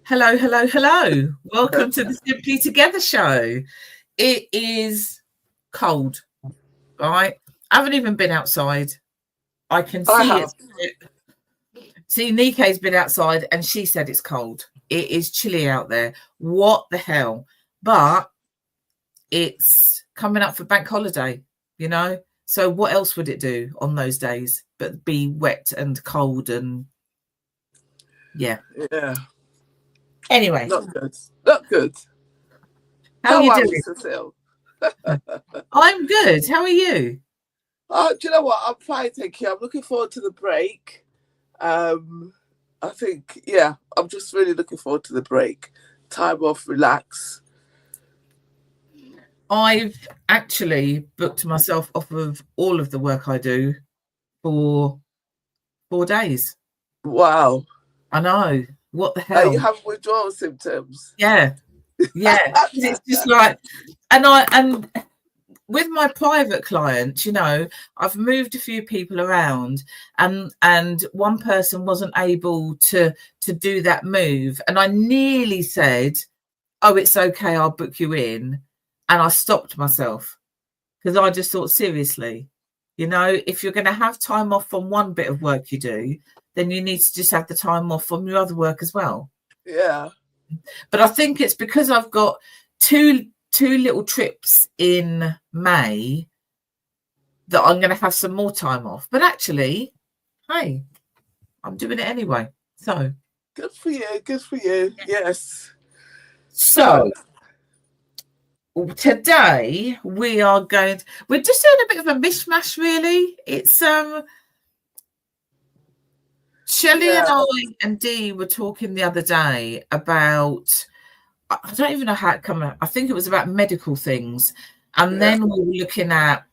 Hello, hello, hello. Welcome to the Simply Together show. It is cold, right? I haven't even been outside. I can see it. See, Nike's been outside and she said it's cold. It is chilly out there. What the hell? But it's coming up for bank holiday, you know? So what else would it do on those days but be wet and cold and yeah. Anyway. Not good. Not good. How are you doing? You, Cecile? I'm good. How are you? Do you know what? I'm fine, thank you. I'm looking forward to the break. I think, I'm just really looking forward to the break. Time off, relax. I've actually booked myself off of all of the work I do for 4 days. Wow. I know. What the hell? You have withdrawal symptoms. Yeah. It's just like, and with my private clients, you know, I've moved a few people around, and one person wasn't able to do that move, and I nearly said, "Oh, it's okay, I'll book you in," and I stopped myself because I just thought, seriously, you know, if you're going to have time off from one bit of work you do, then you need to just have the time off from your other work as well. Yeah. But I think it's because I've got two little trips in May that I'm going to have some more time off. But actually, hey, I'm doing it anyway. So good for you. Good for you. Yes. So today we're just doing a bit of a mishmash, really. It's Shelley and I and Dee were talking the other day about, I don't even know how it came out. I think it was about medical things. And then we were looking at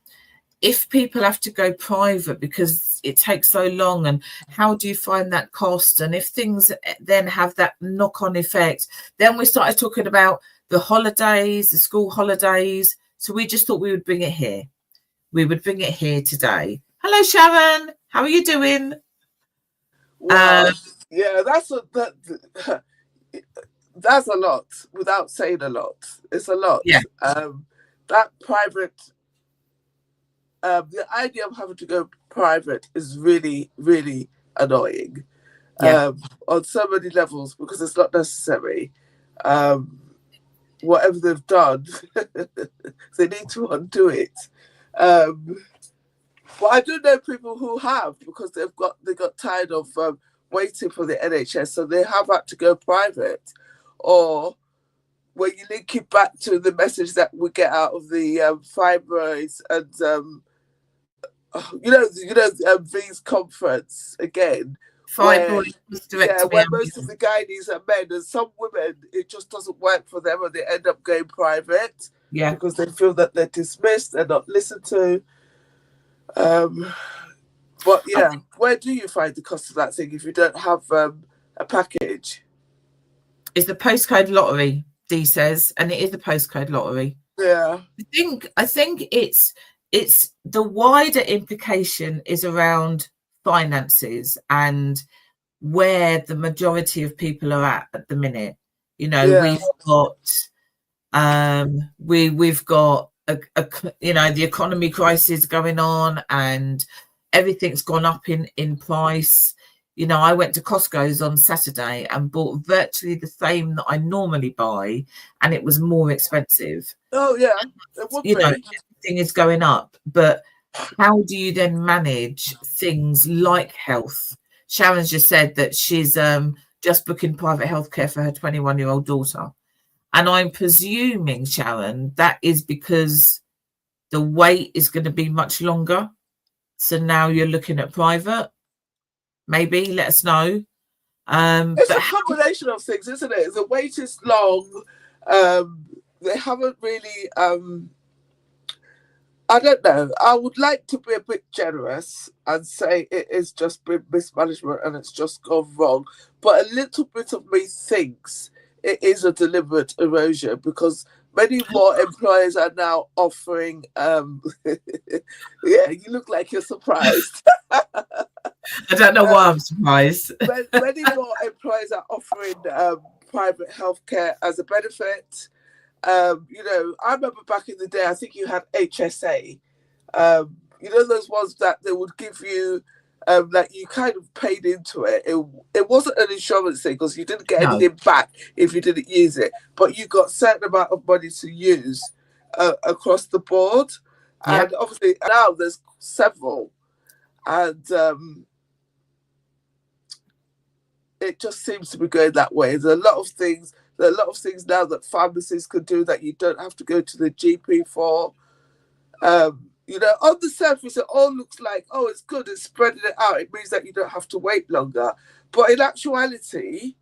if people have to go private because it takes so long, and how do you find that cost? And if things then have that knock-on effect, then we started talking about the holidays, the school holidays. So we just thought we would bring it here. We would bring it here today. Hello, Sharon. How are you doing? Wow. That's a lot without saying a lot. It's a lot. Yeah. That private, the idea of having to go private is really, really annoying. On so many levels, because it's not necessary. Whatever they've done, they need to undo it. But I do know people who have, because they got tired of waiting for the NHS, so they have had to go private. Or when you link it back to the message that we get out of the fibroids and V's conference again, where most of the gynaes are men, and some women it just doesn't work for them, and they end up going private because they feel that they're dismissed, they're not listened to. But where do you find the cost of that thing if you don't have a package? It's the postcode lottery, Dee says, and it is the postcode lottery. Yeah. I think it's the wider implication is around finances and where the majority of people are at the minute. You know, we've got the economy crisis going on, and everything's gone up in price. You know, I went to Costco's on Saturday and bought virtually the same that I normally buy, and it was more expensive. Oh yeah, it would be. Know, everything is going up, but how do you then manage things like health? Sharon's just said that she's just booking private healthcare for her 21-year-old daughter. And I'm presuming, Sharon, that is because the wait is going to be much longer. So now you're looking at private. Maybe let us know. It's a combination of things, isn't it? The wait is long. They haven't really. I don't know. I would like to be a bit generous and say it is just been mismanagement and it's just gone wrong. But a little bit of me thinks it is a deliberate erosion, because many more employers are now offering. You look like you're surprised. I don't know why I'm surprised. Many more employers are offering private healthcare as a benefit. You know, I remember back in the day, I think you had HSA. You know, those ones that they would give you, like you kind of paid into it. It wasn't an insurance thing because you didn't get anything back if you didn't use it, but you got a certain amount of money to use across the board. And obviously now there's several, and it just seems to be going that way. There are a lot of things now that pharmacies can do that you don't have to go to the GP for. You know, on the surface, it all looks like, oh, it's good, it's spreading it out. It means that you don't have to wait longer. But in actuality,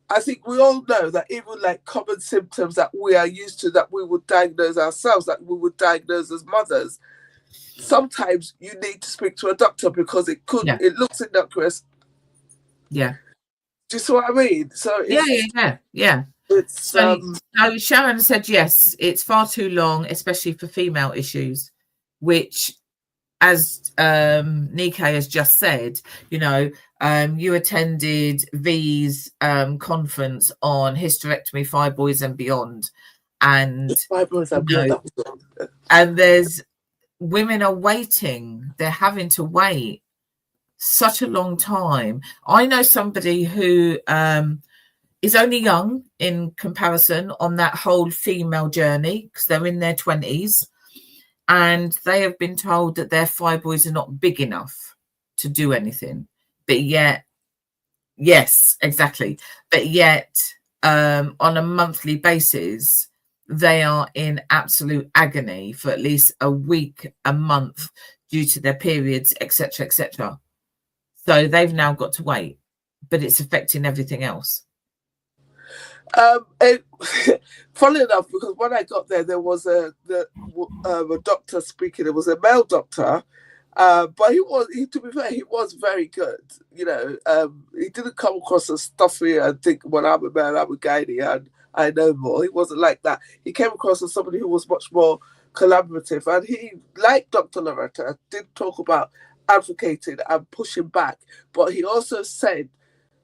I think we all know that even like common symptoms that we are used to, that we would diagnose ourselves, that we would diagnose as mothers, sometimes you need to speak to a doctor because it looks innocuous. Yeah. Do you see what I mean? So yeah. It's so Sharon said yes, it's far too long, especially for female issues, which, as Nike has just said, you know, you attended V's conference on hysterectomy, fibroids and beyond, and and there's women are waiting, they're having to wait such a long time. I know somebody who is only young in comparison on that whole female journey, because they're in their 20s, and they have been told that their fibroids are not big enough to do anything. But yet, yes, exactly. But yet, on a monthly basis, they are in absolute agony for at least a week, a month, due to their periods, etc., etc. So they've now got to wait, but it's affecting everything else. Funnily enough, because when I got there was a doctor speaking. It was a male doctor, but to be fair, he was very good. You know, he didn't come across as stuffy and think, well, I'm a man, I'm a gynae, and I know more. He wasn't like that. He came across as somebody who was much more collaborative, and he, like Dr. Loretta, did talk about advocating and pushing back, but he also said,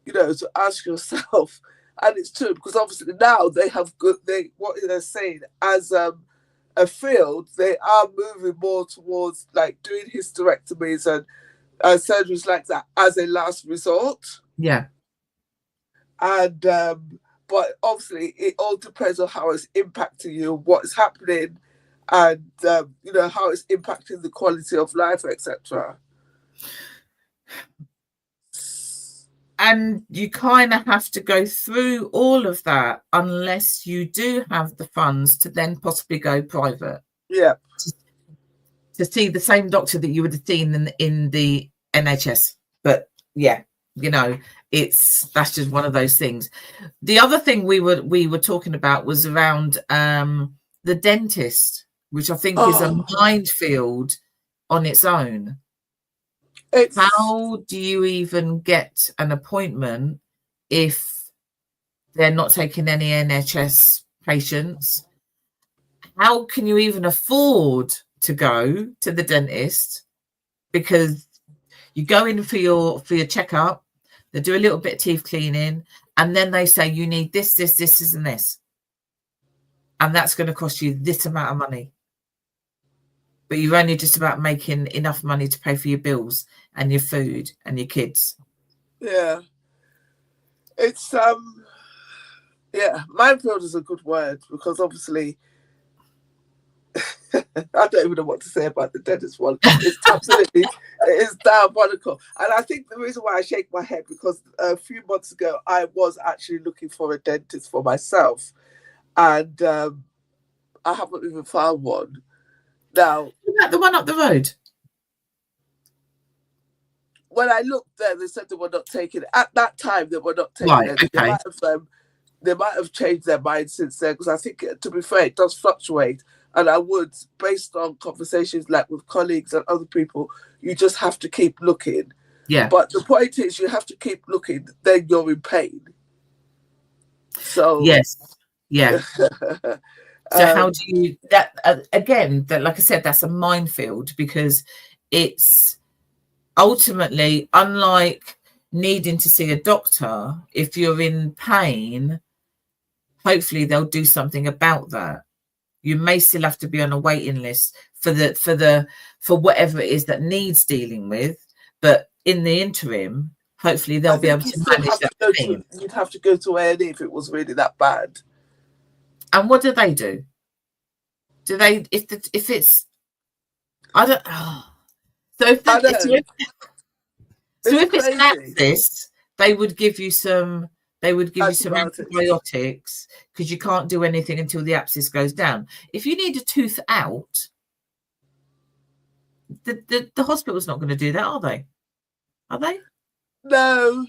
you know, to ask yourself. And it's true, because obviously now they have what they're saying as a field, they are moving more towards like doing hysterectomies and surgeries like that as a last resort. Yeah. And but obviously it all depends on how it's impacting you, what is happening, and you know, how it's impacting the quality of life, etc. And you kind of have to go through all of that unless you do have the funds to then possibly go private. Yeah. To see the same doctor that you would have seen in the NHS. But yeah, you know, that's just one of those things. The other thing we were talking about was around the dentist, which I think is a minefield on its own. How do you even get an appointment if they're not taking any NHS patients? How can you even afford to go to the dentist? Because you go in for your checkup, they do a little bit of teeth cleaning, and then they say you need this, and this. And that's going to cost you this amount of money. But you're only just about making enough money to pay for your bills and your food and your kids. Yeah. It's minefield is a good word, because obviously I don't even know what to say about the dentist one. It's absolutely, it is diabolical. And I think the reason why I shake my head, because a few months ago I was actually looking for a dentist for myself, and I haven't even found one. Now, is that the one up the road? When I looked there, they said they were not taking it. At that time, they were not taking it. Okay. They might have changed their mind since then, because I think, to be fair, it does fluctuate. And I would, based on conversations like with colleagues and other people, you just have to keep looking. Yeah. But the point is, you have to keep looking, then you're in pain. So yes. Yeah. So how do you again, that, like I said, that's a minefield, because it's ultimately, unlike needing to see a doctor, if you're in pain, hopefully they'll do something about that. You may still have to be on a waiting list for whatever it is that needs dealing with, but in the interim, hopefully they'll be able to manage that pain. You'd have to go to A&E if it was really that bad. And what do they do? Do they, if it's, I don't, oh. So if it's an abscess, they would give you some antibiotics, because you can't do anything until the abscess goes down. If you need a tooth out, the hospital's not going to do that, are they? Are they? No.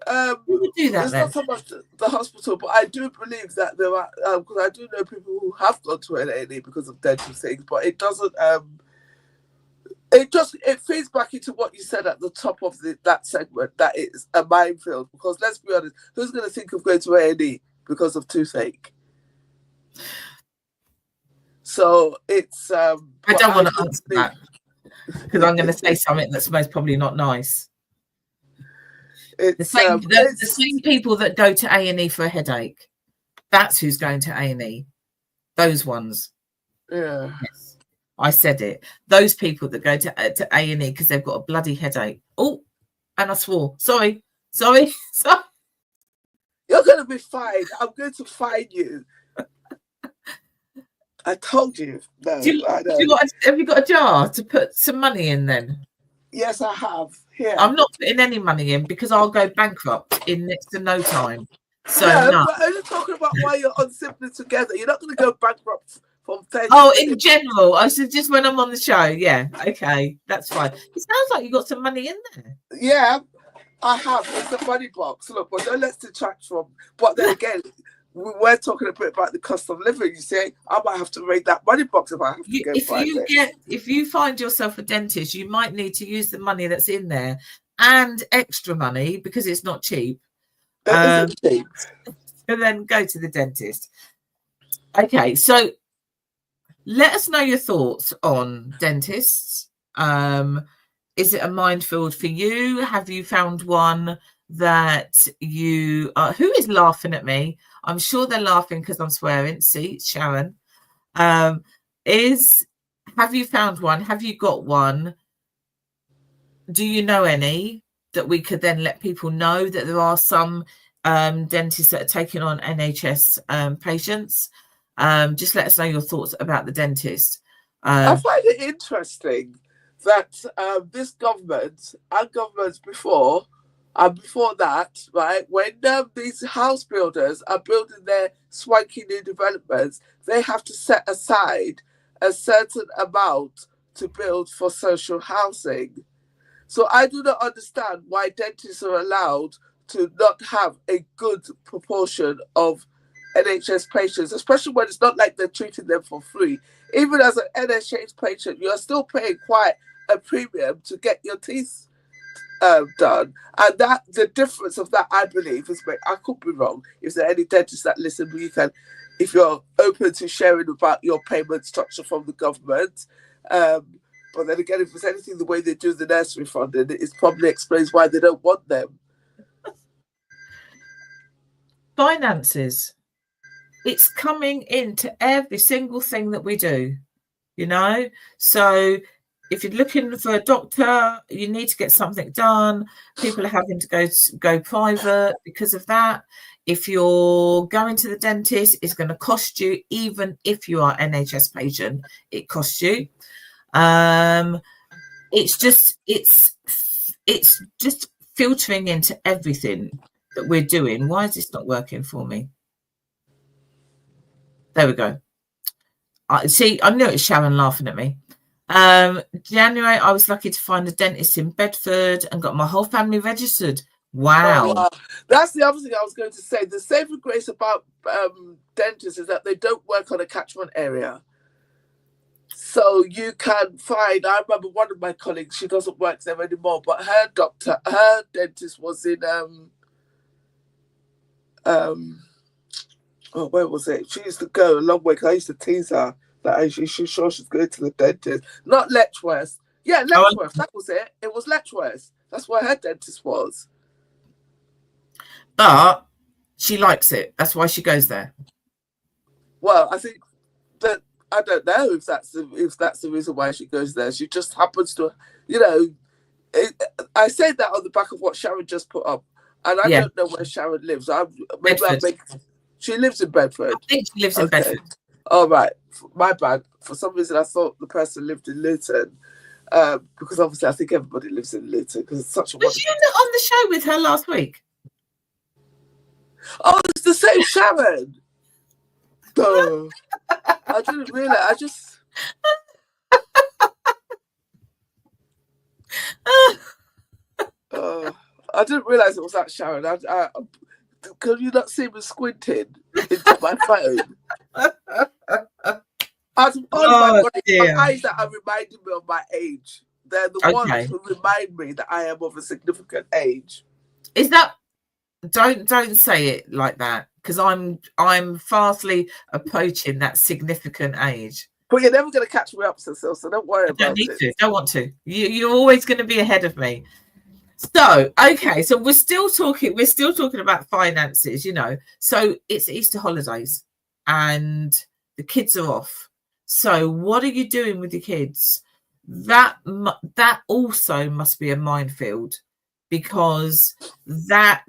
Who would do that? It's then? not so much the hospital, but I do believe that there are, because I do know people who have gone to an A&E because of dental things, but it doesn't. It feeds back into what you said at the top of that segment, that it's a minefield. Because let's be honest, who's going to think of going to A&E because of toothache? So it's. I don't want to answer that, because I'm going to say something that's most probably not nice. The same people that go to A&E for a headache, that's who's going to A&E. Those ones. Yeah. Yes, I said it. Those people that go to A&E because they've got a bloody headache. Oh, and I swore. Sorry. You're going to be fined. I'm going to fine you. I told you. No, have you got a jar to put some money in then? Yes, I have. Here. I'm not putting any money in because I'll go bankrupt in next to no time. So no. But only talking about why you're on Simply Together. You're not going to go bankrupt from 30 in general. I said just when I'm on the show. Yeah, okay, that's fine. It sounds like you got some money in there. Yeah, I have. It's a money box. Look, but don't let's detract from. But then again, we're talking a bit about the cost of living. You see, I might have to raid that money box if I have to go find it. If you find yourself a dentist, you might need to use the money that's in there and extra money, because it's not cheap. That isn't cheap. And then go to the dentist. Okay, so let us know your thoughts on dentists. Is it a minefield for you? Have you found one that you who is laughing at me? I'm sure they're laughing because I'm swearing. See, Sharon. Have you found one? Have you got one? Do you know any that we could then let people know that there are some dentists that are taking on NHS patients? Just let us know your thoughts about the dentist. I find it interesting that this government and governments before, and before that, right, when these house builders are building their swanky new developments, they have to set aside a certain amount to build for social housing. So I do not understand why dentists are allowed to not have a good proportion of NHS patients, especially when it's not like they're treating them for free. Even as an NHS patient, you're still paying quite a premium to get your teeth done, and that the difference of that, I believe, is, I could be wrong. If there are any dentists that listen, you can, if you're open to sharing about your payment structure from the government. But then again, if it's anything the way they do the nursery funding, it probably explains why they don't want them. Finances. It's coming into every single thing that we do, you know. So if you're looking for a doctor, you need to get something done. People are having to go private because of that. If you're going to the dentist, it's going to cost you. Even if you are an NHS patient, it costs you. It's just filtering into everything that we're doing. Why is this not working for me? There we go. See, I knew it was Sharon laughing at me. January, I was lucky to find a dentist in Bedford and got my whole family registered. Wow. Oh, that's the other thing I was going to say. The saving grace about dentists is that they don't work on a catchment area. So you can find, I remember one of my colleagues, she doesn't work there anymore, but her dentist was in, where was it? She used to go a long way because I used to tease her that she's sure she's going to the dentist. Not Letchworth. Yeah, Letchworth. That was it. It was Letchworth. That's where her dentist was. but she likes it. That's why she goes there. Well, I think that I don't know if that's the reason why she goes there. She just happens to, you know. I said that on the back of what Sharon just put up, and I don't know where Sharon lives. She lives in Bedford. I think she lives in Bedford. All right, my bad. For some reason, I thought the person lived in Luton, because obviously I think everybody lives in Luton because it's such a. Was you not on the show with her last week? Oh, it's the same Sharon. Duh. I didn't realize. I just. I didn't realize it was that Sharon. Can you not see me squinting into my phone? My eyes that are reminding me of my age. They're the ones who remind me that I am of a significant age. Is that? Don't say it like that, because I'm fastly approaching that significant age. But you're never going to catch me up, Cecile, so don't worry about it. Don't want to. You're always going to be ahead of me. So, okay, so we're still talking about finances, you know. So it's Easter holidays and the kids are off. So what are you doing with the kids? That also must be a minefield, because that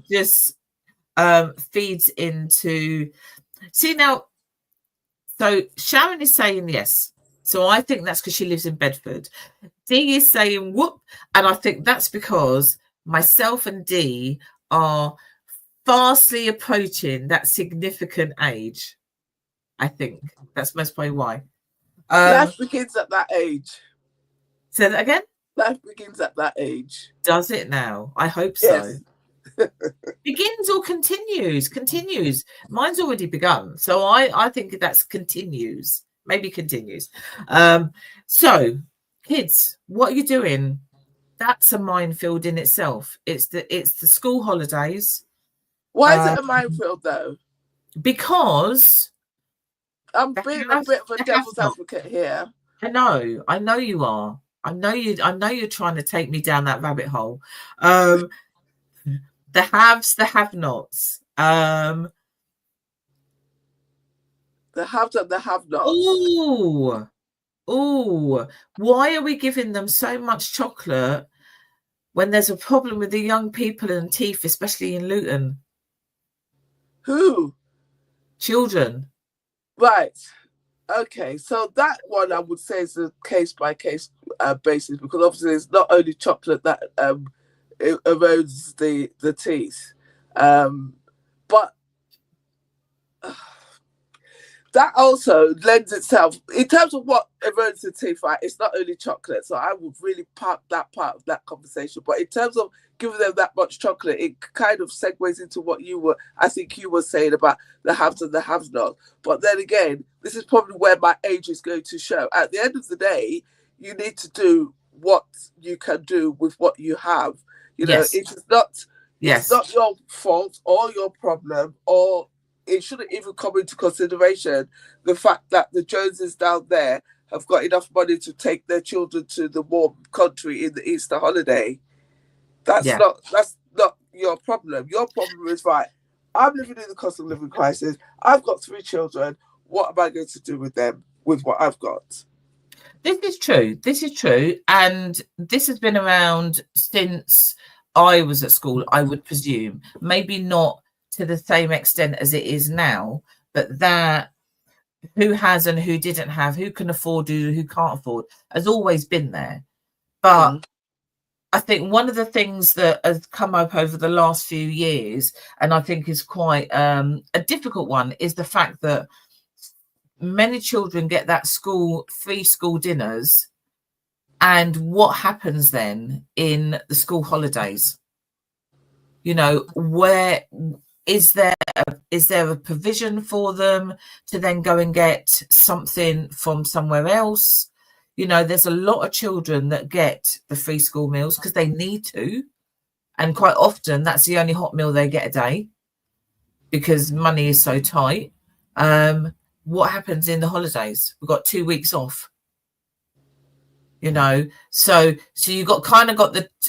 just feeds into. See now, so Sharon is saying yes. So I think that's because she lives in Bedford. Dee is saying whoop, and I think that's because myself and Dee are fastly approaching that significant age. I think that's most probably why. Life begins at that age. Say that again? Life begins at that age. Does it now? I hope so. Yes. Begins or continues? Continues. Mine's already begun. So I think that's continues. Maybe continues. So kids, what are you doing? That's a minefield in itself. It's the school holidays. Why is it a minefield though? Because I'm being a bit of a devil's advocate here. I know you are. I know you're trying to take me down that rabbit hole. The haves, the have-nots. The haves and the have-nots. Oh, why are we giving them so much chocolate when there's a problem with the young people and teeth, especially in Luton? Who? Children. Right. Okay. So that one I would say is a case-by-case basis, because obviously it's not only chocolate that it erodes the teeth, but that also lends itself, in terms of what erodes the teeth, right? It's not only chocolate, so I would really park that part of that conversation. But in terms of giving them that much chocolate, it kind of segues into what I think you were saying about the haves and the have-nots. But then again, this is probably where my age is going to show. At the end of the day, you need to do what you can do with what you have. You know, it's not your fault or your problem, or it shouldn't even come into consideration the fact that the Joneses down there have got enough money to take their children to the warm country in the Easter holiday. That's not your problem. Your problem is, right, I'm living in the cost of living crisis. I've got 3 children. What am I going to do with them, with what I've got? This is true. And this has been around since I was at school, I would presume. Maybe not to the same extent as it is now, but that who has and who didn't have, who can afford, who can't afford, has always been there. But I think one of the things that has come up over the last few years, and I think is quite a difficult one, is the fact that many children get that free school dinners, and what happens then in the school holidays? You know, where is there a provision for them to then go and get something from somewhere else? You know, there's a lot of children that get the free school meals because they need to, and quite often that's the only hot meal they get a day because money is so tight. What happens in the holidays? We've got 2 weeks off. You know, so you got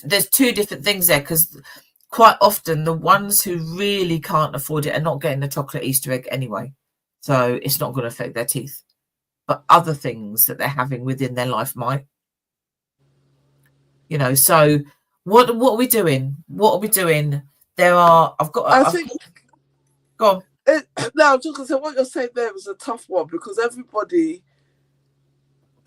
there's 2 different things there, because quite often the ones who really can't afford it are not getting the chocolate Easter egg anyway. So it's not going to affect their teeth. But other things that they're having within their life might. You know, so what are we doing? What are we doing? I think go on. Now, just to say what you're saying there is a tough one, because everybody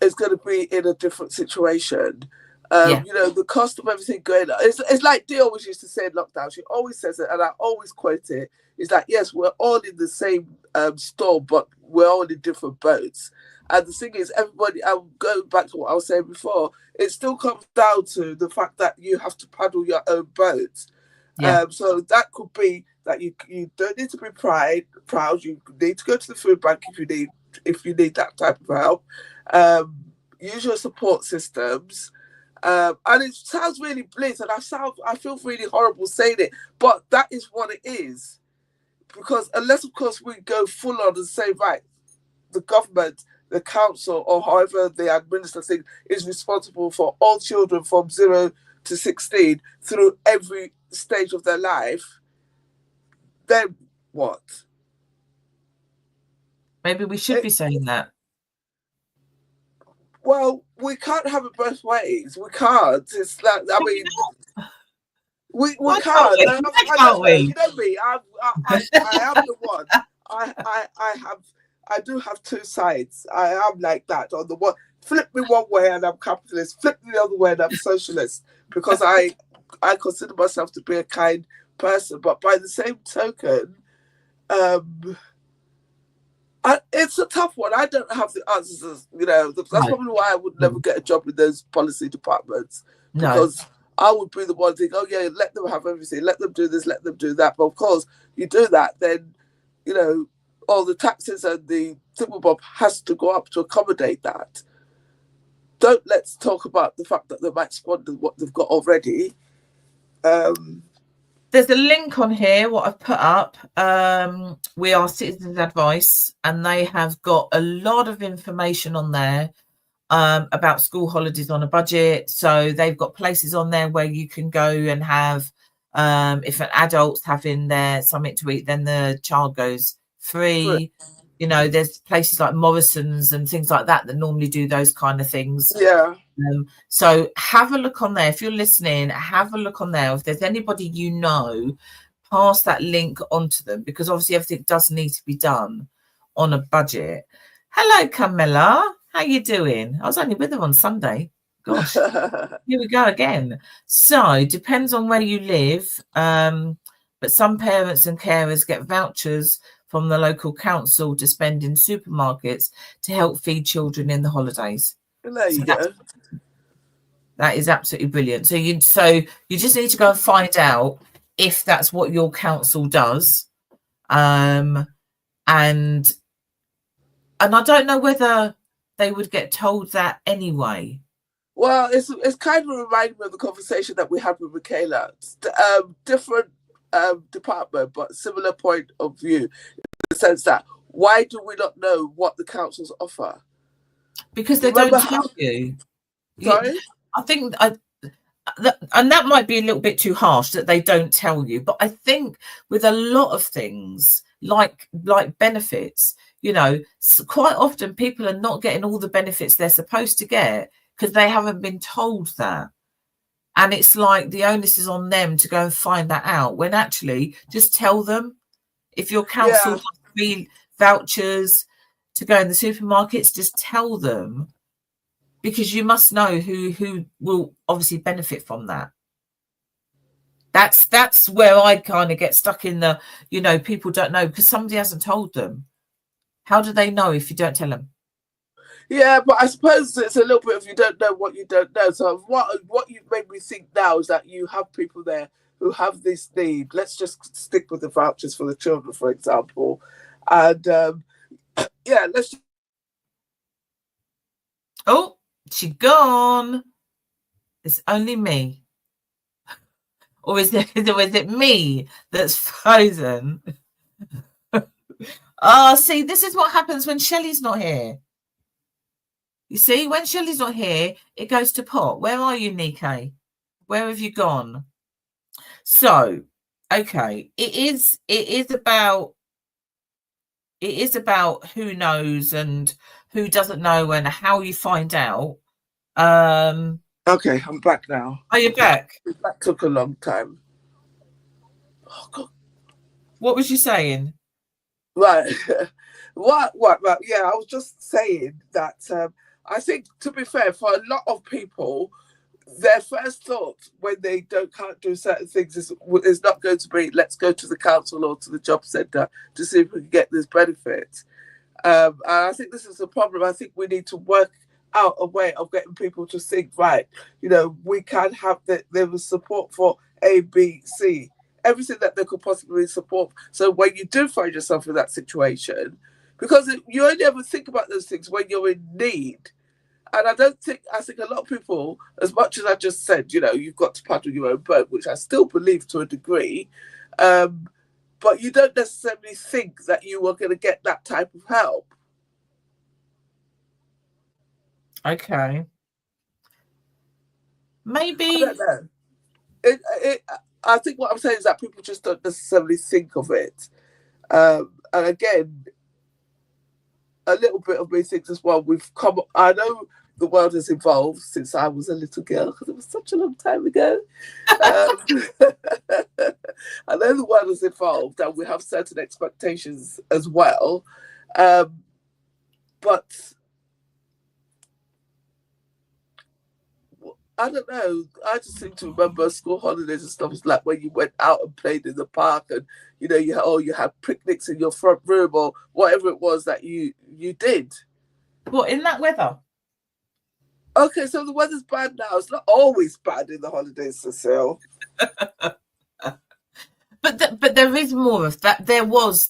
is going to be in a different situation. You know, the cost of everything going up. It's like Dee always used to say in lockdown. She always says it, and I always quote it. It's like, yes, we're all in the same store, but we're all in different boats. And the thing is, everybody, I'm going back to what I was saying before, it still comes down to the fact that you have to paddle your own boat. Yeah. So that could be that you don't need to be proud. You need to go to the food bank if you need that type of help. Use your support systems. And it sounds really bleak, and I feel really horrible saying it, but that is what it is. Because unless, of course, we go full on and say, right, the government, the council, or however they administer things is responsible for all children from 0 to 16 through every stage of their life, then what? Maybe we should be saying that. Well, we can't have it both ways. We can't. It's like, I mean, we can't. You know me. I am the one. I do have two sides. I am like that. On the one, flip me one way and I'm capitalist. Flip me the other way and I'm socialist. Because I consider myself to be a kind person. But by the same token, it's a tough one. I don't have the answers. You know, that's probably why I would never get a job in those policy departments, because I would be the one thinking, oh yeah, let them have everything, let them do this, let them do that. But of course, you do that, then you know all the taxes and the thingamabob has to go up to accommodate that. Let's talk about the fact that they might squander what they've got already. There's a link on here, what I've put up. We are Citizens Advice, and they have got a lot of information on there about school holidays on a budget. So they've got places on there where you can go and have, if an adult's having their something to eat, then the child goes free. You know, there's places like Morrison's and things like that normally do those kind of things. Yeah. So have a look on there. If you're listening, have a look on there. If there's anybody you know, pass that link on to them, because obviously everything does need to be done on a budget. Hello, Camilla. How you doing? I was only with her on Sunday. Gosh, here we go again. So depends on where you live, but some parents and carers get vouchers from the local council to spend in supermarkets to help feed children in the holidays. There you go. That is absolutely brilliant. So you just need to go and find out if that's what your council does, and I don't know whether they would get told that anyway. Well, it's kind of reminding me of the conversation that we had with Michaela. Different department, but similar point of view, in the sense that why do we not know what the councils offer? Because they don't tell you. Sorry? I think and that might be a little bit too harsh that they don't tell you, but I think with a lot of things like benefits, you know, quite often people are not getting all the benefits they're supposed to get because they haven't been told that. And it's like the onus is on them to go and find that out, when actually just tell them. If your council has free vouchers to go in the supermarkets, just tell them, because you must know who will obviously benefit from that. That's where I kind of get stuck in the, you know, people don't know because somebody hasn't told them. How do they know if you don't tell them? Yeah, but I suppose it's a little bit of you don't know what you don't know. So what you made me think now is that you have people there who have this need. Let's just stick with the vouchers for the children, for example. And let's just... Oh, she's gone. It's only me. Or is it me that's frozen? Oh, see, this is what happens when Shelley's not here. You see, when Shelley's not here, it goes to pot. Where are you, Nikkei? Where have you gone? So, okay, it is about who knows and who doesn't know and how you find out. Okay, I'm back now. Are you back? That took a long time. Oh God. What was you saying? Right. What? Yeah, I was just saying that I think, to be fair, for a lot of people, their first thought when they can't do certain things is not going to be, let's go to the council or to the job centre to see if we can get this benefit. And I think this is the problem. I think we need to work out a way of getting people to think, right, we can have there was support for A, B, C, everything that they could possibly support. So when you do find yourself in that situation, because you only ever think about those things when you're in need. And I think a lot of people, as much as I just said, you've got to paddle your own boat, which I still believe to a degree, but you don't necessarily think that you are going to get that type of help. Okay. Maybe. I don't know. I think what I'm saying is that people just don't necessarily think of it. And again, a little bit of me thinks as well, I know the world has evolved since I was a little girl, because it was such a long time ago. I know the world has evolved and we have certain expectations as well. But I don't know. I just seem to remember school holidays and stuff was like when you went out and played in the park, and you had picnics in your front room or whatever it was that you did. What, in that weather? Okay, so the weather's bad now. It's not always bad in the holidays, Cecile. But there is more of that. There was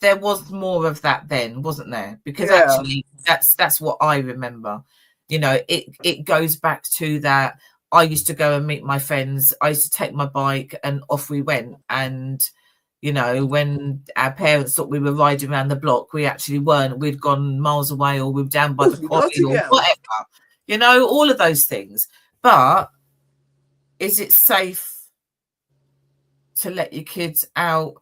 more of that then, wasn't there? Because actually, that's what I remember. It goes back to that. I used to go and meet my friends. I used to take my bike and off we went. And, when our parents thought we were riding around the block, we actually weren't. We'd gone miles away, or we were down by the quarry or whatever, all of those things. But is it safe to let your kids out?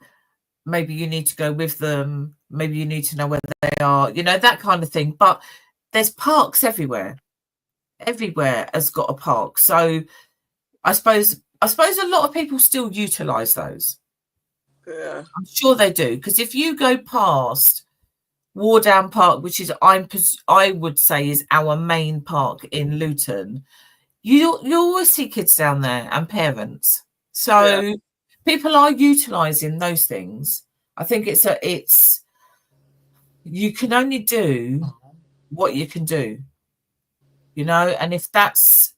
Maybe you need to go with them. Maybe you need to know where they are, that kind of thing. But there's parks everywhere. Everywhere has got a park. So I suppose a lot of people still utilize those. Yeah, I'm sure they do, because if you go past Wardown Park, which is I would say is our main park in Luton, you always see kids down there and parents. So people are utilizing those things. I think it's you can only do what you can do, and if that's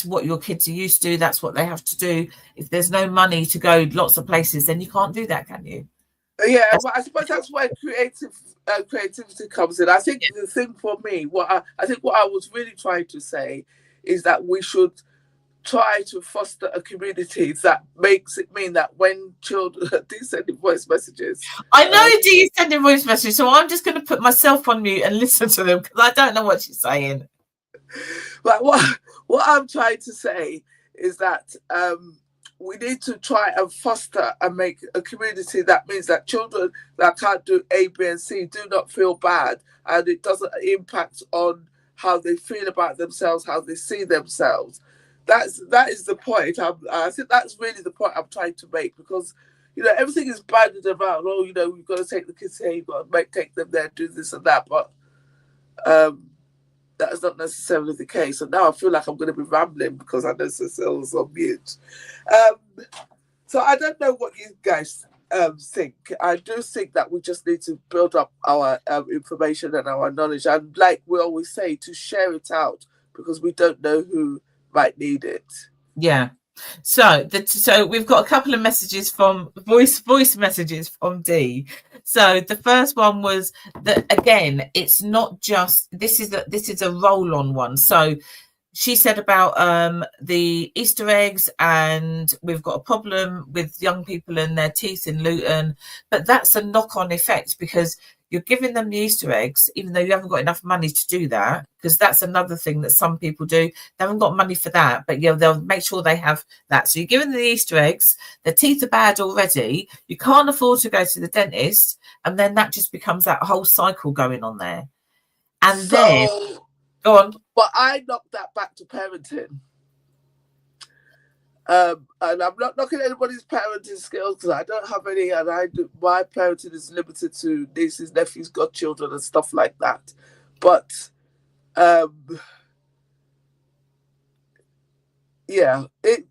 what your kids are used to, that's what they have to do. If there's no money to go lots of places, then you can't do that, can you? Yeah, well, I suppose that's where creativity comes in. I think the thing for me, what I was really trying to say is that we should try to foster a community that makes it mean that when children Deez sending voice messages. I know Deez sending voice messages, so I'm just going to put myself on mute and listen to them, because I don't know what she's saying. Like what I'm trying to say is that we need to try and foster and make a community that means that children that can't do A, B, and C do not feel bad, and it doesn't impact on how they feel about themselves, how they see themselves. That is the point. I think that's really the point I'm trying to make, because everything is banded around. Oh, we've got to take the kids here, you've got to take them there, do this and that, but that is not necessarily the case. And now I feel like I'm going to be rambling because I know Cecile's on mute. So I don't know what you guys think. I do think that we just need to build up our information and our knowledge, and like we always say, to share it out, because we don't know who might need it. Yeah. So we've got a couple of messages from voice messages from Dee. So the first one was that, again, it's not just this is a roll-on one. So she said about the Easter eggs, and we've got a problem with young people and their teeth in Luton, but that's a knock-on effect, because you're giving them the Easter eggs, even though you haven't got enough money to do that, because that's another thing that some people do. They haven't got money for that, but they'll make sure they have that. So you're giving them the Easter eggs, their teeth are bad already, you can't afford to go to the dentist, and then that just becomes that whole cycle going on there. And so, then, go on. But I knocked that back to parenting. And I'm not knocking anybody's parenting skills because I don't have any, and my parenting is limited to nieces, nephews, godchildren, and stuff like that. But yeah, it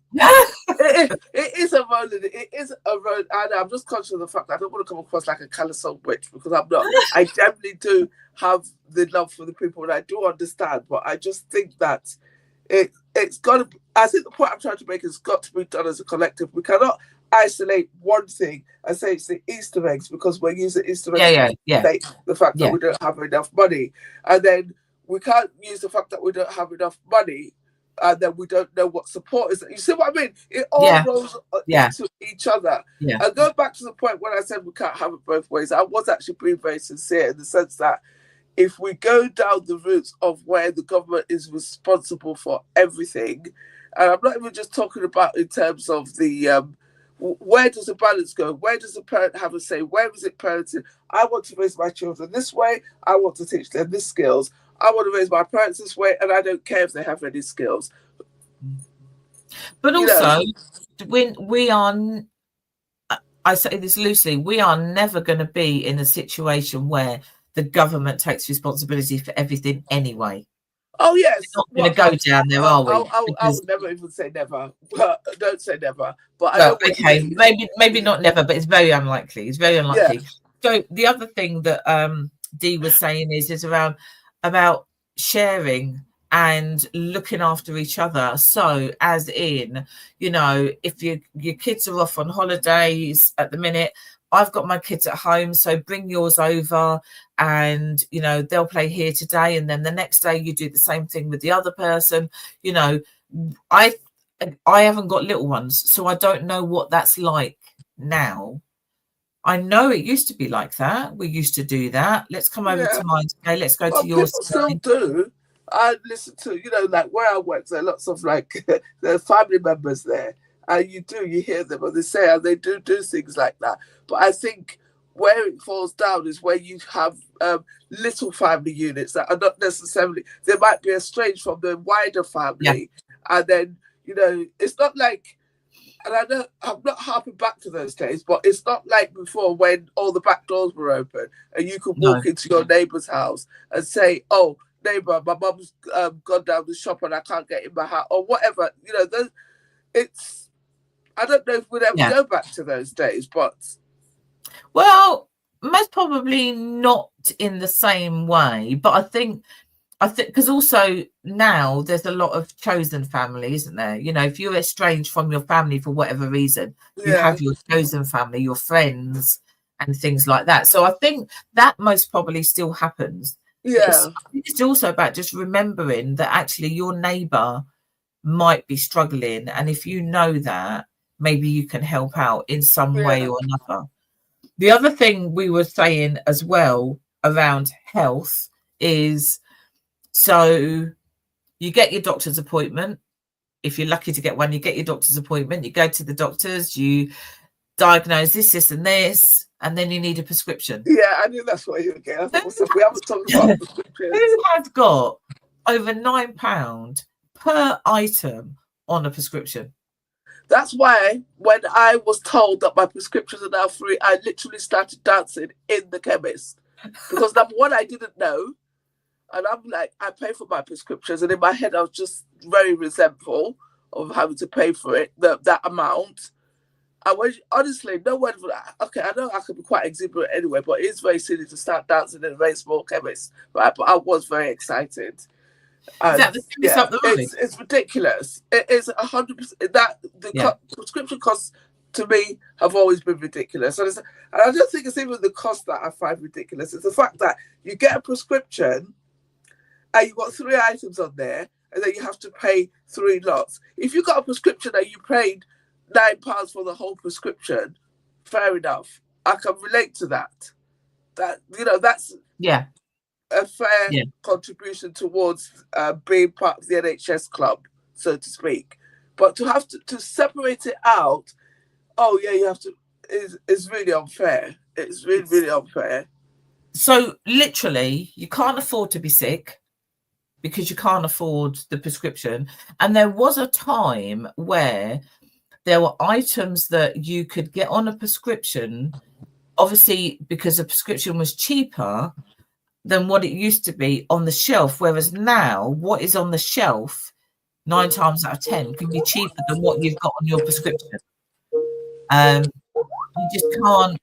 is a road. It is a road, and I'm just conscious of the fact that I don't want to come across like a callous old witch, because I'm not. I generally do have the love for the people, and I do understand, but I just think that it's got to. I think the point I'm trying to make is got to be done as a collective. We cannot isolate one thing and say it's the Easter eggs, because we're using Easter eggs to state the fact that we don't have enough money, and then we can't use the fact that we don't have enough money, and then we don't know what support is. You see what I mean? It all rolls into each other. Yeah. And go back to the point when I said we can't have it both ways. I was actually being very sincere in the sense that if we go down the routes of where the government is responsible for everything, and I'm not even just talking about in terms of the where does the balance go? Where does the parent have a say? Where is it parenting? I want to raise my children this way. I want to teach them these skills. I want to raise my parents this way, and I don't care if they have any skills. But also, when we are, I say this loosely, we are never going to be in a situation where the government takes responsibility for everything anyway. Oh, yes. We're not going to go down there, are we? I would never even say never. Don't say never. But well, okay, maybe not never, but it's very unlikely. It's very unlikely. Yeah. So the other thing that Dee was saying is around about sharing and looking after each other. So as in, if your kids are off on holidays at the minute, I've got my kids at home, so bring yours over and, they'll play here today. And then the next day you do the same thing with the other person. I haven't got little ones, so I don't know what that's like now. I know it used to be like that. We used to do that. Let's come over to mine today. Let's go to yours. People still do. I listen to, like where I work, there are lots of there are family members there. And you hear them, and they say, and they do things like that. But I think where it falls down is where you have little family units that are not necessarily, they might be estranged from the wider family. Yeah. And then, it's not like, and I know I'm not harping back to those days, but it's not like before when all the back doors were open and you could walk into your neighbour's house and say, oh, neighbour, my mum's gone down the shop and I can't get in my house, or whatever. I don't know if we'd ever go back to those days, but... Well, most probably not in the same way, but I think because also now there's a lot of chosen family, isn't there? If you're estranged from your family for whatever reason, you have your chosen family, your friends and things like that. So I think that most probably still happens. Yeah. It's also about just remembering that actually your neighbour might be struggling, and if you know that, maybe you can help out in some way or another. The other thing we were saying as well around health is, so you get your doctor's appointment. If you're lucky to get one, you get your doctor's appointment. You go to the doctors, you diagnose this, and this, and then you need a prescription. Yeah, I knew that's what you were getting. We haven't talked about prescriptions. Who has got over £9 per item on a prescription? That's why when I was told that my prescriptions are now free, I literally started dancing in the chemist. Because number one, I didn't know. And I'm like, I pay for my prescriptions. And in my head, I was just very resentful of having to pay for it, that amount. I was honestly, no one, okay, I know I could be quite exuberant anyway, but it's very silly to start dancing in a very small chemist. But I was very excited. And is that the chemist up the road? It's ridiculous. It is 100%. That the prescription costs to me have always been ridiculous. And I don't think it's even the cost that I find ridiculous. It's the fact that you get a prescription and you've got 3 items on there, and then you have to pay 3 lots. If you got a prescription and you paid £9 for the whole prescription, fair enough. I can relate to that. That, you know, that's a fair contribution towards being part of the NHS club, so to speak. But to have to separate it out, oh yeah, you have to, is really unfair. It's really, really unfair. So literally, you can't afford to be sick because you can't afford the prescription. And there was a time where there were items that you could get on a prescription, obviously because a prescription was cheaper than what it used to be on the shelf. Whereas now, what is on the shelf 9 times out of 10 can be cheaper than what you've got on your prescription. You just can't.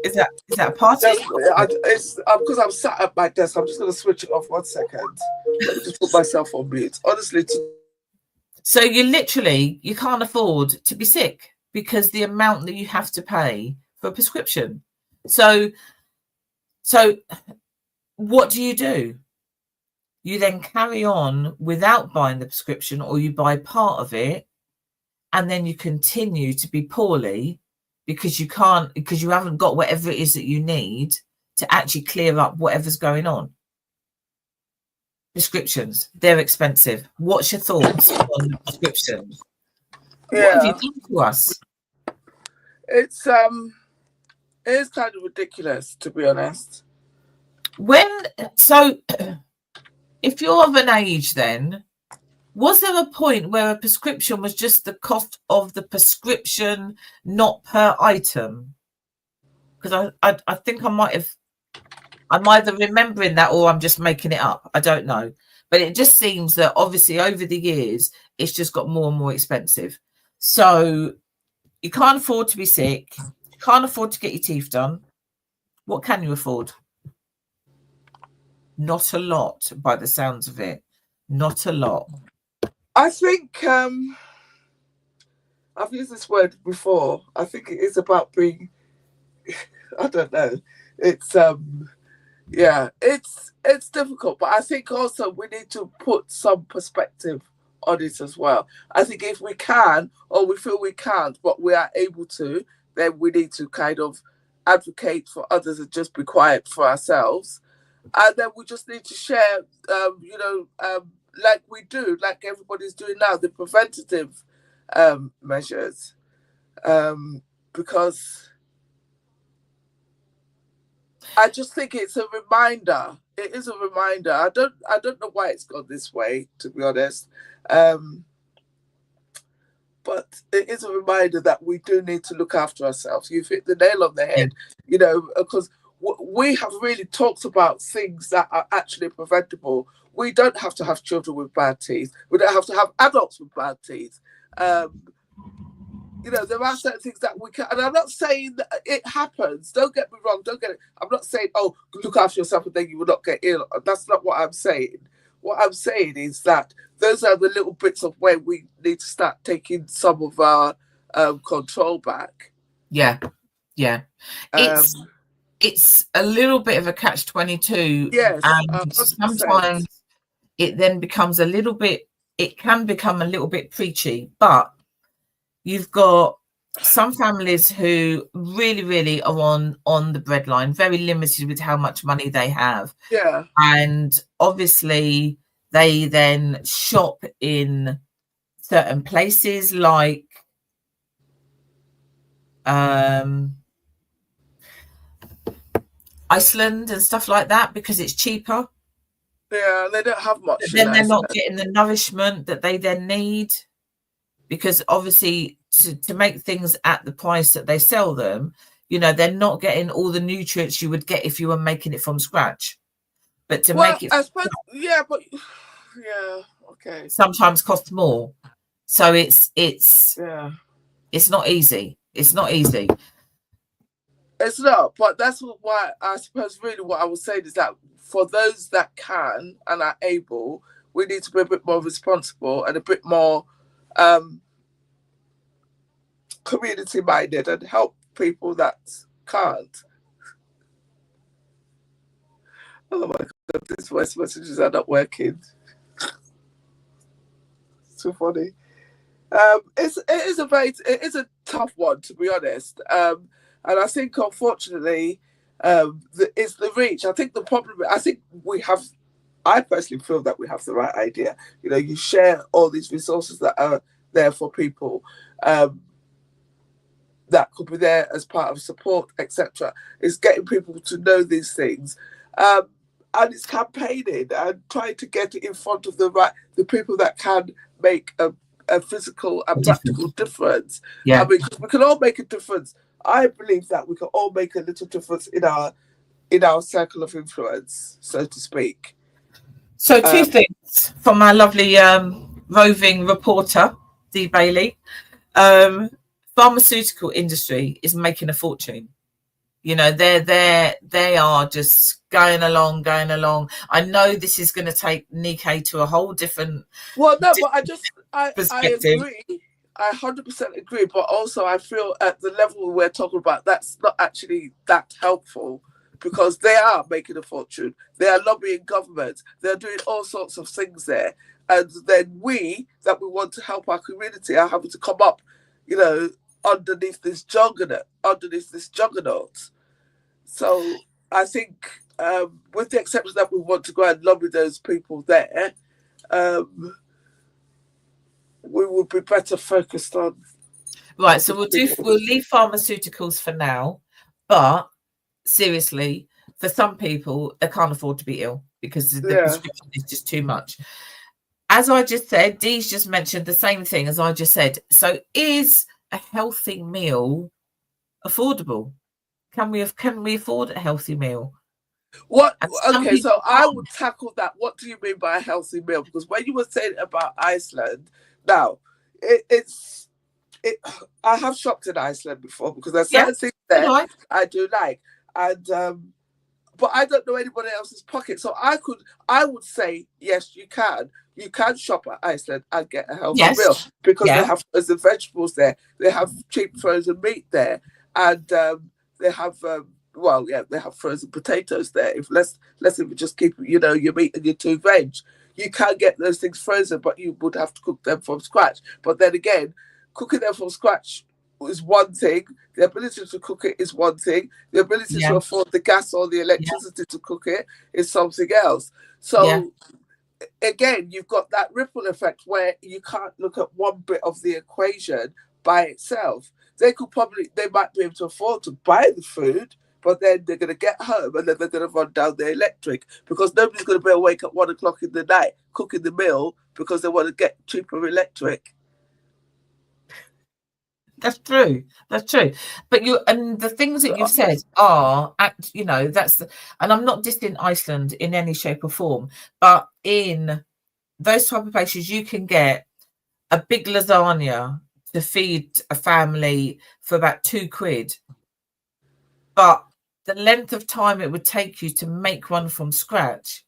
Is that a party? It's because I'm sat at my desk. I'm just going to switch it off 1 second. Let me just put myself on mute. Honestly. So you can't afford to be sick because the amount that you have to pay for a prescription. So what do? You then carry on without buying the prescription, or you buy part of it, and then you continue to be poorly because you haven't got whatever it is that you need to actually clear up whatever's going on. Prescriptions, they're expensive. What's your thoughts on the prescriptions? What have you done to us? It is kind of ridiculous, to be honest. If you're of an age, then was there a point where a prescription was just the cost of the prescription, not per item? Because I think I'm either remembering that or I'm just making it up. I don't know. But it just seems that obviously over the years, it's just got more and more expensive. So you can't afford to be sick. You can't afford to get your teeth done. What can you afford? Not a lot, by the sounds of it. Not a lot. I think I've used this word before. I think it is about being, I don't know. It's it's difficult, but I think also we need to put some perspective on it as well. I think if we can, or we feel we can't, but we are able to, then we need to kind of advocate for others and just be quiet for ourselves. And then we just need to share, like we do, like everybody's doing now, the preventative measures, because I just think it's a reminder. It is a reminder. I don't know why it's gone this way, to be honest, but it is a reminder that we do need to look after ourselves. You've hit the nail on the head, because we have really talked about things that are actually preventable. We don't have to have children with bad teeth. We don't have to have adults with bad teeth. There are certain things that we can, and I'm not saying that it happens. Don't get me wrong. I'm not saying, oh, look after yourself and then you will not get ill. That's not what I'm saying. What I'm saying is that those are the little bits of where we need to start taking some of our control back. Yeah. It's a little bit of a catch-22. Yes, and sometimes it then becomes it can become a little bit preachy, but you've got some families who really, really are on the breadline, very limited with how much money they have. Yeah. And obviously they then shop in certain places like Iceland and stuff like that because it's cheaper. Yeah, they don't have much. But then they're not getting the nourishment that they then need, because obviously to make things at the price that they sell them, they're not getting all the nutrients you would get if you were making it from scratch. But make it, I suppose, okay, sometimes costs more. So it's not easy. It's not easy. It's not, but that's why I suppose really what I was saying is that for those that can and are able, we need to be a bit more responsible and a bit more community minded and help people that can't. Oh my God, these voice messages are not working. It's too funny. It is a tough one, to be honest. And I think, unfortunately, It's the reach. I think the problem. I personally feel that we have the right idea. You know, you share all these resources that are there for people. That could be there as part of support, etc. It's getting people to know these things, and it's campaigning and trying to get it in front of the people that can make a physical and practical difference. Yeah, I mean, we can all make a difference. I believe that we can all make a little difference in our circle of influence, so to speak. So two things from our lovely roving reporter, Dee Bailey. Pharmaceutical industry is making a fortune. You know, they are just going along. I know this is going to take Nikkei to a whole different. Well, no, but I agree. I 100% agree. But also, I feel at the level we're talking about, that's not actually that helpful, because they are making a fortune. They are lobbying governments. They're doing all sorts of things there. And then we want to help our community are having to come up, you know, underneath this juggernaut. So I think, with the exception that we want to go and lobby those people there, we would be better focused on. Right, so we'll leave pharmaceuticals for now, but seriously, for some people, they can't afford to be ill because the prescription is just too much. As I just said, Deez just mentioned the same thing as I just said. So is a healthy meal affordable? Can we afford a healthy meal? Okay, so I would tackle that. What do you mean by a healthy meal? Because when you were saying about Iceland, now I have shopped in Iceland before, because there's certain things there I do like, and but I don't know anybody else's pocket. So I would say yes, you can shop at Iceland and get a healthy meal, because they have frozen vegetables there, they have cheap frozen meat there, and they have they have frozen potatoes there. If let's just keep, you know, your meat and your two veg, you can get those things frozen, but you would have to cook them from scratch. But then again, cooking them from scratch is one thing. The ability to cook it is one thing. The ability to afford the gas or the electricity to cook it is something else. So again, you've got that ripple effect where you can't look at one bit of the equation by itself. They might be able to afford to buy the food, but then they're going to get home and then they're going to run down the electric, because nobody's going to be awake at 1 o'clock in the night cooking the meal because they want to get cheaper electric. That's true. But the things that you've said are, you know, and I'm not dissing Iceland in any shape or form, but in those type of places, you can get a big lasagna to feed a family for about £2, but the length of time it would take you to make one from scratch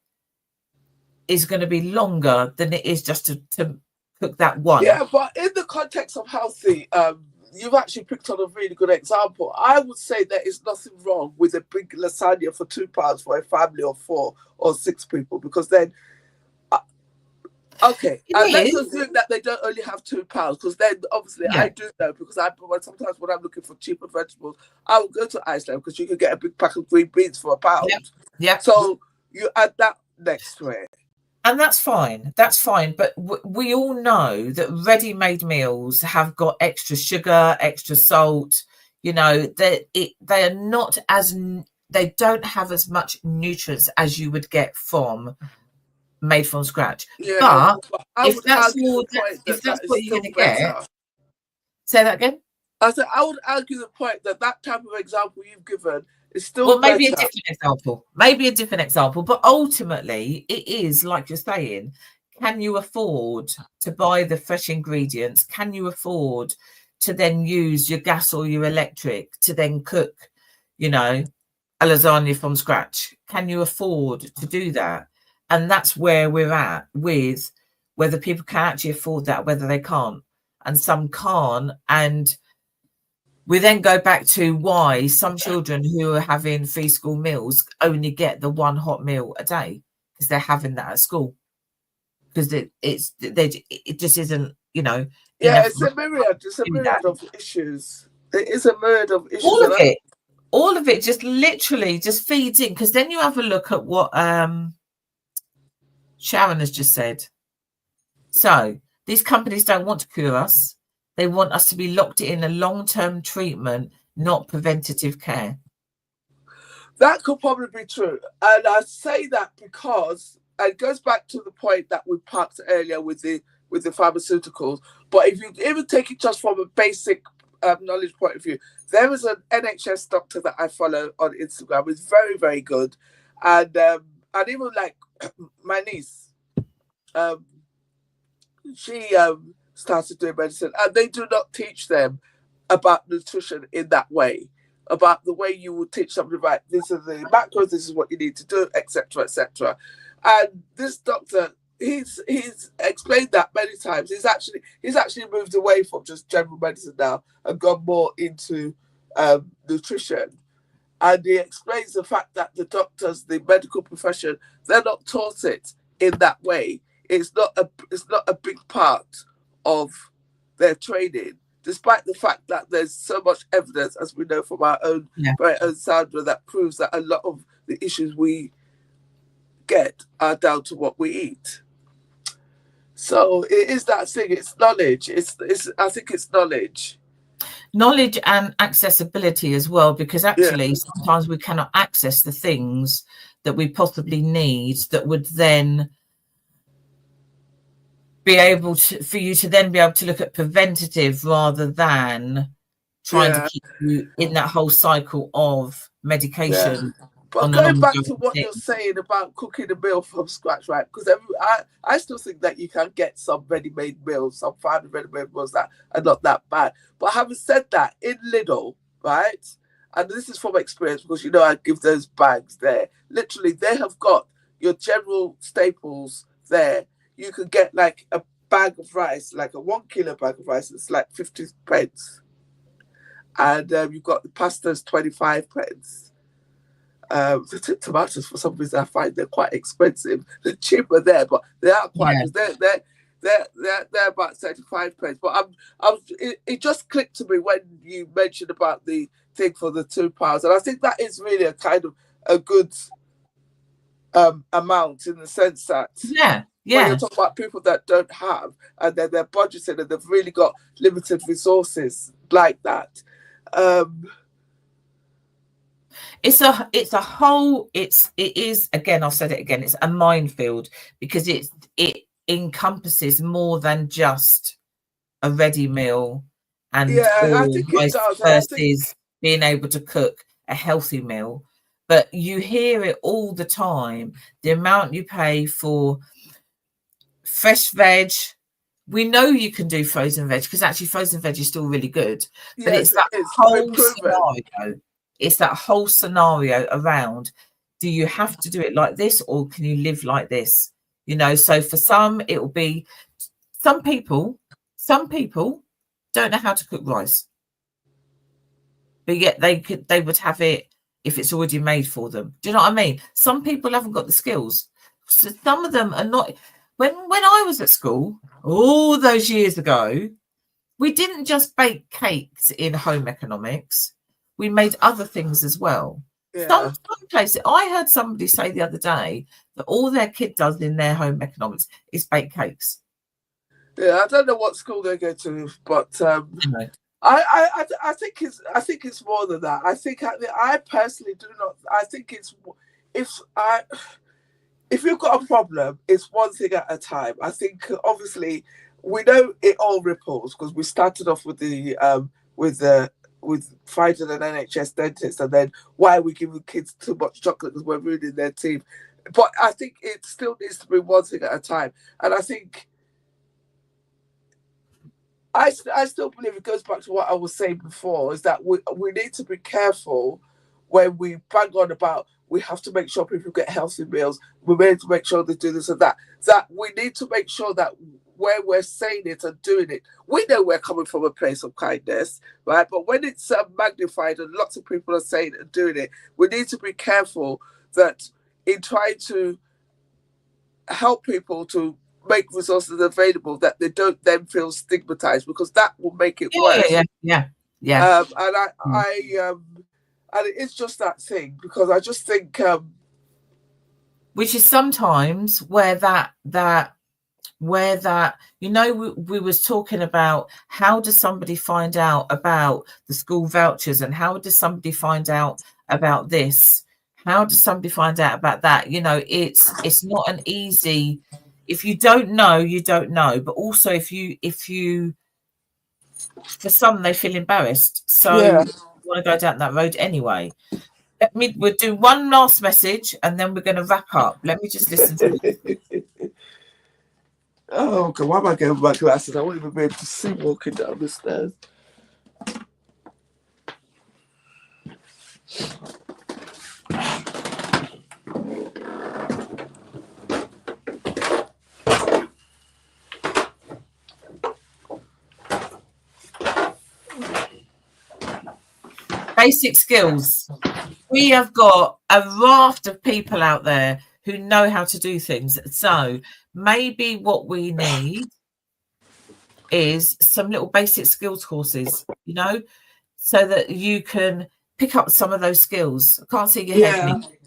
is going to be longer than it is just to cook that one. Yeah, but in the context of healthy, you've actually picked on a really good example. I would say there is nothing wrong with a big lasagna for £2 for a family of 4 or 6 people, because then, let's assume that they don't only have £2, because then obviously I do know, because sometimes when I'm looking for cheaper vegetables, I will go to Iceland, because you can get a big pack of green beans for £1. Yeah. So you add that next to it. And that's fine. But we all know that ready-made meals have got extra sugar, extra salt. You know, they don't have as much nutrients as you would get from made from scratch. Yeah, but if that's what you're going to get, say that again. I said I would argue the point that type of example you've given is still maybe a different example, but ultimately it is like you're saying, can you afford to buy the fresh ingredients? Can you afford to then use your gas or your electric to then cook, you know, a lasagna from scratch? Can you afford to do that? And that's where we're at with whether people can actually afford that, whether they can't, and some can't. And we then go back to why some children who are having free school meals only get the one hot meal a day, because they're having that at school, because it just isn't, you know. Yeah, it's a myriad of issues. It is a myriad of issues. All of it. all of it just literally just feeds in, because then you have a look at what Sharon has just said. So these companies don't want to cure us. They want us to be locked in a long-term treatment, not preventative care. That could probably be true. And I say that because it goes back to the point that we parked earlier with the pharmaceuticals. But if you even take it just from a basic knowledge point of view, there is an NHS doctor that I follow on Instagram. He's very, very good. And even like my niece, she started doing medicine, and they do not teach them about nutrition in that way, about the way you would teach somebody, right, these are the macros, this is what you need to do, etc., etc. And this doctor, he's explained that many times. He's actually moved away from just general medicine now and gone more into nutrition. And he explains the fact that the doctors, the medical profession, they're not taught it in that way. It's not a big part of their training, despite the fact that there's so much evidence, as we know from our own very own Sandra, that proves that a lot of the issues we get are down to what we eat. So it is that thing. It's knowledge. I think it's knowledge. Knowledge and accessibility as well, because actually sometimes we cannot access the things that we possibly need that would then be able to, for you to then be able to look at preventative rather than trying to keep you in that whole cycle of medication. But going back to what you're saying about cooking a meal from scratch, right? Because I still think that you can get some ready-made meals, some fine ready-made meals that are not that bad. But having said that, in Lidl, right? And this is from experience, because you know I give those bags there. Literally, they have got your general staples there. You can get like a bag of rice, like a 1 kilo bag of rice. It's like 50 pence. And you've got the pastas, 25 pence. The tomatoes, for some reason, I find they're quite expensive. They're cheaper there, but they are quite. They're about 35 pence. But it just clicked to me when you mentioned about the thing for the £2, and I think that is really a kind of a good amount, in the sense that when you're talking about people that don't have, and then they're budgeting and they've really got limited resources like that. It is again, I've said it again, it's a minefield, because it encompasses more than just a ready meal and I think it does. versus being able to cook a healthy meal. But you hear it all the time, the amount you pay for fresh veg. We know you can do frozen veg, because actually frozen veg is still really good. But it's that whole scenario. It's that whole scenario around, do you have to do it like this, or can you live like this? You know, so for some, it will be, some people don't know how to cook rice, but yet they would have it if it's already made for them. Do you know what I mean? Some people haven't got the skills. So some of them are not. When I was at school all those years ago, we didn't just bake cakes in home economics. We made other things as well. Some places, I heard somebody say the other day that all their kid does in their home economics is bake cakes. Yeah, I don't know what school they go to, but I think it's more than that. I personally do not. I think it's if you've got a problem, it's one thing at a time. I think obviously we know it all ripples, because we started off with with finding an NHS dentist, and then why are we giving kids too much chocolate because we're ruining their teeth. But I think it still needs to be one thing at a time. And I think I still believe it goes back to what I was saying before, is that we need to be careful when we bang on about we have to make sure people get healthy meals, we need to make sure they do this and that, that we need to make sure that where we're saying it and doing it, we know we're coming from a place of kindness, right? But when it's magnified and lots of people are saying and doing it, we need to be careful that in trying to help people to make resources available, that they don't then feel stigmatized, because that will make it worse. Yeah. And And it is just that thing, because I just think which is sometimes where that you know, we was talking about how does somebody find out about the school vouchers, and how does somebody find out about this, how does somebody find out about that? You know, it's not an easy, if you don't know, you don't know, but also if you for some they feel embarrassed, so you want to go down that road anyway. We'll do one last message and then we're going to wrap up. Let me just listen to this. Oh, God, why am I getting my glasses? I won't even be able to see walking down the stairs. Basic skills. We have got a raft of people out there who know how to do things. So maybe what we need is some little basic skills courses, you know, so that you can pick up some of those skills. I can't see your head, Nick.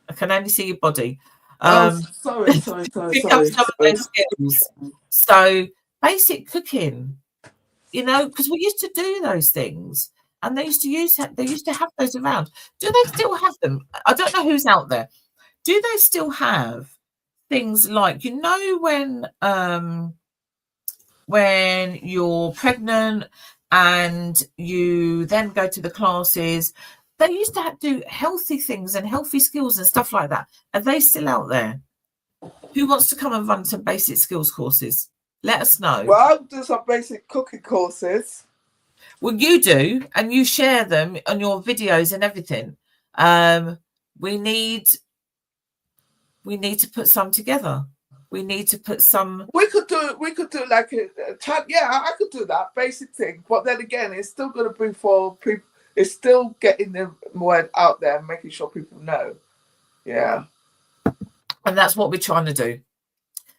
I can only see your body. Sorry. Pick up some of those skills. So basic cooking, you know, because we used to do those things. And they used to have those around. Do they still have them? I don't know who's out there. Do they still have things like, you know, when you're pregnant and you then go to the classes, they used to do healthy things and healthy skills and stuff like that. Are they still out there? Who wants to come and run some basic skills courses? Let us know. Well, I'll do some basic cooking courses. Well, you do, and you share them on your videos and everything. We need to put some together. We need to put some. We could do like a chat. Yeah, I could do that basic thing. But then again, it's still going to be for people. It's still getting the word out there and making sure people know. Yeah. And that's what we're trying to do.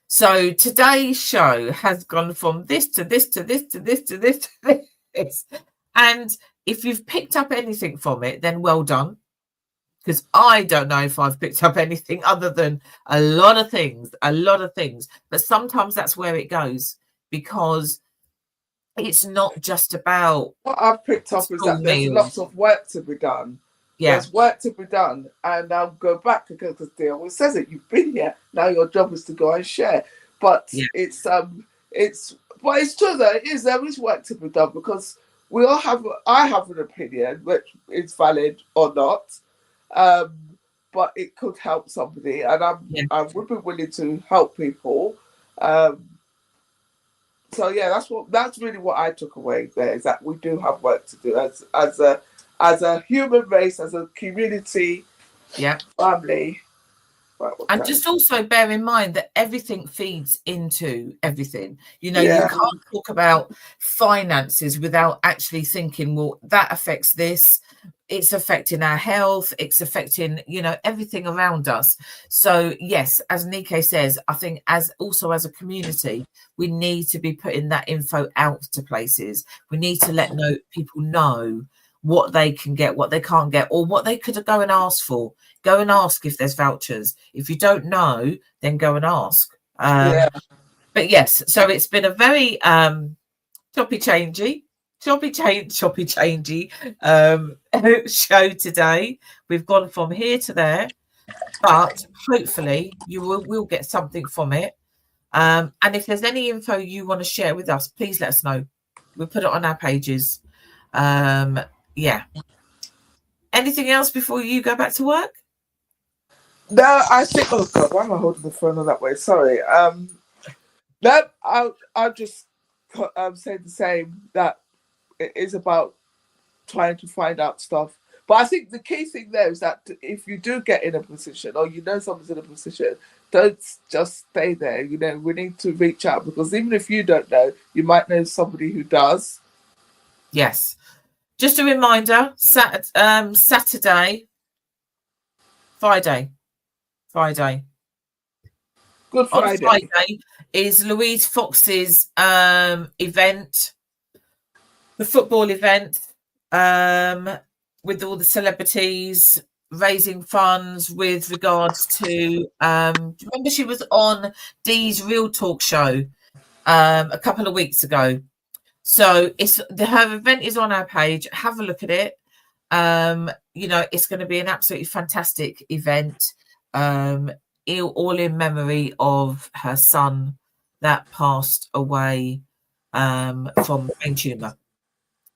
So today's show has gone from this to this to this to this to this to this. And if you've picked up anything from it, then well done. Because I don't know if I've picked up anything other than a lot of things. But sometimes that's where it goes, because it's not just about what I've picked up is that there's lots of work to be done. Yeah. There's work to be done. And I'll go back because the always says it, you've been here. Now your job is to go and share. But it's true though, there is work to be done, because I have an opinion, which is valid or not. But it could help somebody, and I would be willing to help people. So yeah, that's really what I took away there, is that we do have work to do as a human race, as a community, family. And just also bear in mind that everything feeds into everything. You know, you can't talk about finances without actually thinking, well, that affects this. It's affecting our health. It's affecting, you know, everything around us. So yes, as Nike says, I think as a community, we need to be putting that info out to places. We need to let people know what they can get, what they can't get, or what they could go and ask for. Go and ask if there's vouchers. If you don't know, then go and ask. But yes, so it's been a very choppy changey show today. We've gone from here to there, but hopefully you will get something from it. And if there's any info you want to share with us, please let us know. We'll put it on our pages. Anything else before you go back to work? No, I think. Oh God, why am I holding the phone on that way? Sorry. No, I'll just say the same, that it is about trying to find out stuff. But I think the key thing there is that if you do get in a position, or you know someone's in a position, don't just stay there. You know, we need to reach out, because even if you don't know, you might know somebody who does. Yes. Just a reminder, Saturday, Friday. Good Friday. On Friday is Louise Fox's event, the football event. with all the celebrities raising funds with regards to remember she was on Deez Real Talk show a couple of weeks ago. So her event is on our page. Have a look at it. You know, it's going to be an absolutely fantastic event, all in memory of her son that passed away from brain tumor.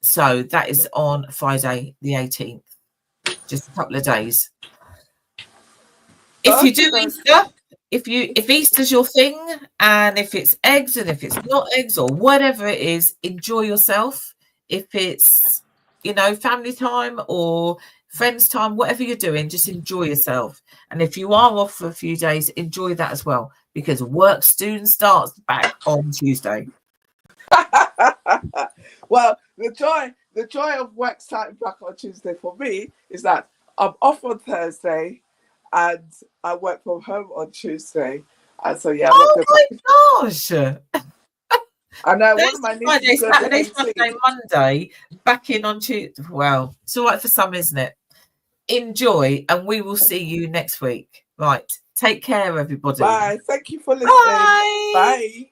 So that is on Friday the 18th, just a couple of days. If you do Easter, if Easter's your thing, and if it's eggs and if it's not eggs or whatever it is, enjoy yourself. If it's, you know, family time or friends time, whatever you're doing, just enjoy yourself. And if you are off for a few days, enjoy that as well, because work soon starts back on Tuesday. Well, the joy of work starting back on Tuesday for me is that I'm off on Thursday and I work from home on Tuesday. And so yeah. Oh my gosh. I know one of my Friday, Saturday, Sunday, Monday, back in on Tuesday. Well, it's all right for some, isn't it? Enjoy, and we will see you next week. Right. Take care, everybody. Bye. Thank you for listening. Bye. Bye.